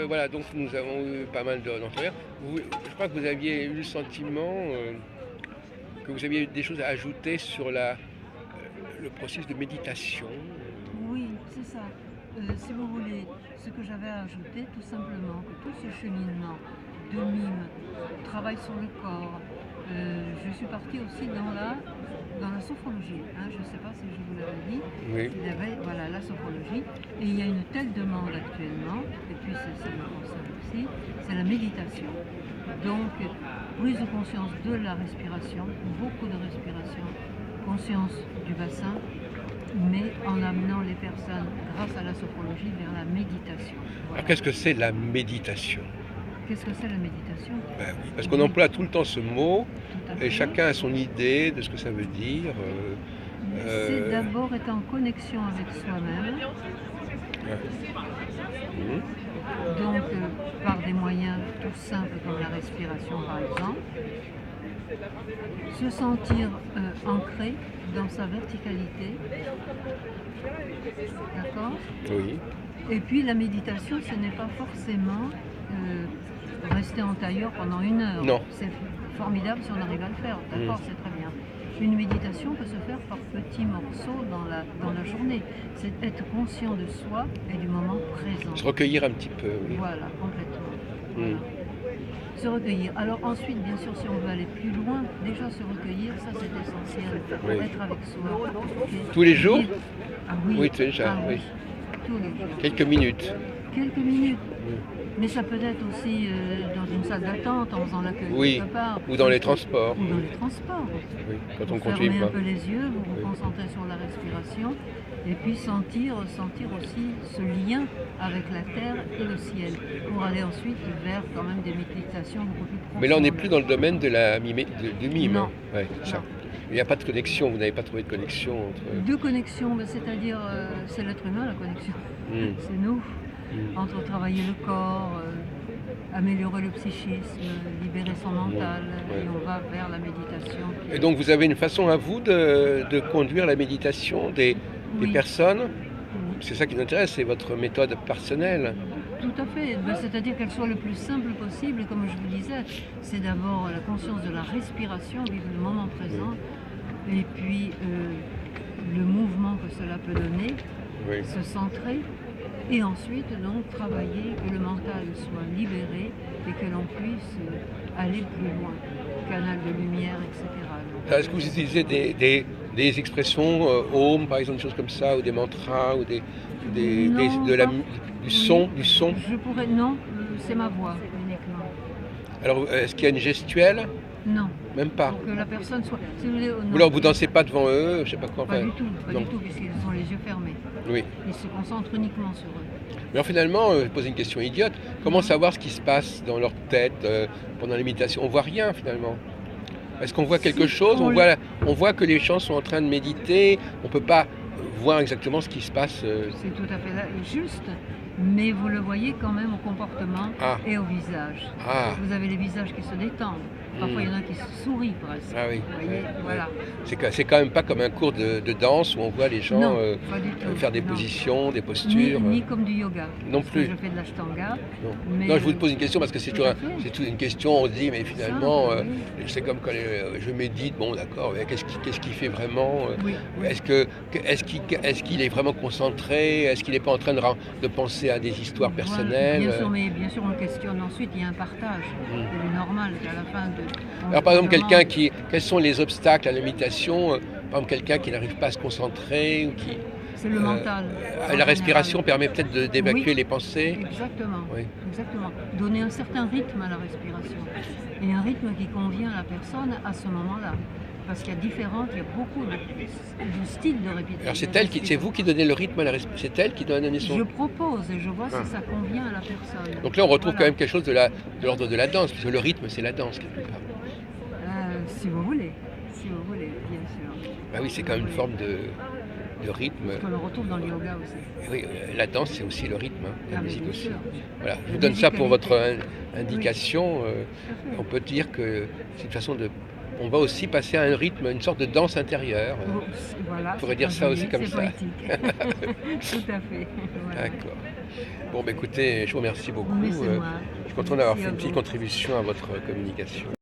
Voilà, donc nous avons eu pas mal d'entrevers. Je crois que vous aviez eu le sentiment que vous aviez des choses à ajouter sur le processus de méditation. Oui, c'est ça. Si vous voulez, ce que j'avais à ajouter, tout simplement, que tout ce cheminement de mime, travail sur le corps, je suis partie aussi dans la sophrologie. Hein, je ne sais pas si je vous l'avais dit, Oui. il y avait voilà, la sophrologie. Et il y a une telle demande actuellement, et puis ça me concerne aussi, c'est la méditation. Donc, prise de conscience de la respiration, beaucoup de respiration, conscience du bassin, mais en amenant les personnes, grâce à la sophrologie, vers la méditation. Alors Voilà. qu'est-ce que c'est la méditation? Qu'est-ce que c'est la méditation? Ben oui, parce Eh qu'on bien, emploie tout le temps ce mot tout à et fait. chacun a son idée de ce que ça veut dire. C'est Euh, d'abord être en connexion avec soi-même, mhm. donc par des moyens tout simples comme la respiration par exemple, se sentir ancré dans sa verticalité, d'accord? Oui. Et puis la méditation, ce n'est pas forcément rester en tailleur pendant 1 heure. Non. C'est formidable si on arrive à le faire, d'accord, Mm. c'est très bien. Une méditation peut se faire par petits morceaux dans la journée. C'est être conscient de soi et du moment présent. Se recueillir un petit peu, oui. Voilà, complètement. Mm. Voilà. Se recueillir. Alors ensuite, bien sûr, si on veut aller plus loin, déjà se recueillir, ça c'est essentiel. Oui. Être avec soi. Ok. Tous les jours? Ah oui, Oui, déjà, ah oui. tous les jours. Quelques minutes. Quelques minutes. Mm. Mais ça peut être aussi dans une salle d'attente, en faisant l'accueil Oui. quelque part. Ou dans les transports. Ou dans les transports. Oui. Quand Vous on conduit fermez pas. un peu les yeux, vous vous Oui. concentrez sur la respiration et puis sentir aussi ce lien avec la terre et le ciel pour aller ensuite vers quand même des méditations beaucoup plus profondes. Mais là, on n'est plus dans le domaine de du mime. Non. Hein. Ouais, c'est ça. Non. Il n'y a pas de connexion, vous n'avez pas trouvé de connexion entre. De connexion, ben, c'est-à-dire c'est l'être humain la connexion. Mm. C'est nous. Mm. Entre travailler le corps, améliorer le psychisme, libérer son mental, Ouais. et on va vers la méditation. Et donc, vous avez une façon à vous de conduire la méditation des Oui, personnes? oui, C'est ça qui nous intéresse, c'est votre méthode personnelle. tout à fait. Ben, c'est-à-dire qu'elle soit le plus simple possible, comme je vous disais, c'est d'abord la conscience de la respiration, vivre le moment présent, et puis le mouvement que cela peut donner, Oui. se centrer, et ensuite donc travailler, que le mental soit libéré et que l'on puisse aller plus loin, canal de lumière, etc. Donc, Est-ce que vous utilisez des expressions, Om, par exemple, des choses comme ça, ou des mantras, ou non, de pas. du Oui, son, du son? je pourrais. Non, c'est ma voix uniquement. Alors, est-ce qu'il y a une gestuelle? Non, Même pas. pour que la personne soit. Si vous voulez, Ou non, alors vous dansez pas devant eux, je sais pas quoi. pas Enfin, du tout, pas non. du tout, puisqu'ils ont les yeux fermés. Oui. Ils se concentrent uniquement sur eux. Mais alors, finalement, je pose une question idiote. Comment savoir ce qui se passe dans leur tête pendant la méditation? On voit rien finalement. Est-ce qu'on voit quelque Si chose? on On voit que les gens sont en train de méditer. On peut pas voir exactement ce qui se passe. C'est tout à fait juste, mais vous le voyez quand même au comportement Ah. et au visage. Ah. Vous avez les visages qui se détendent. Parfois, il y en a qui sourient presque. Ah oui. Vous voyez, Ouais, voilà. ouais. C'est quand même pas comme un cours de danse où on voit les gens Non, pas du tout. faire des Non. positions, des postures. Ni comme du yoga. Non Parce plus. que je fais de l'ashtanga. Non. Mais, Non, je vous pose une question parce que c'est tout toujours, à fait. c'est toujours une question. On se dit, mais finalement, Simple, oui. c'est comme quand je médite. Bon, d'accord, mais qu'est-ce qu'il fait vraiment? Oui, oui. Est-ce qu'il est vraiment concentré? Est-ce qu'il n'est pas en train de penser à des histoires Voilà. personnelles? Bien sûr, mais bien sûr, on le questionne ensuite. Il y a un partage. Il est normal qu'à la fin Alors, par exemple, demande. quels sont les obstacles à la méditation? Par exemple, quelqu'un qui n'arrive pas à se concentrer ou qui. C'est le mental. La respiration général. permet peut-être d'évacuer Oui. les pensées. Exactement. Oui. Exactement. Donner un certain rythme à la respiration. Et un rythme qui convient à la personne à ce moment-là. Parce qu'il y a beaucoup de styles de répétition. Alors c'est vous qui donnez le rythme à la respiration. C'est elle qui doit donner son. Je propose et je vois Ah. si ça convient à la personne. Donc là, on retrouve Voilà. quand même quelque chose de l'ordre de la danse, puisque le rythme, c'est la danse quelque part. Si vous voulez. Si vous voulez, bien sûr. Bah oui, c'est quand même une forme de rythme. Parce qu'on le retrouve dans le yoga aussi. Et oui, la danse, c'est aussi le rythme, hein, la Ah, mais musique bien aussi. sûr. Voilà, je La vous donne ça pour votre musicalité. indication. Tout à fait. On peut dire que c'est une façon de. On va aussi passer à un rythme, une sorte de danse intérieure. Bon, voilà, On pourrait c'est dire pas ça aussi joli, comme c'est ça. poétique. Tout à fait. Voilà. D'accord. Bon, bah, écoutez, je vous remercie beaucoup. Mais c'est moi. Je suis content d'avoir Merci fait à une petite vous. contribution à votre communication.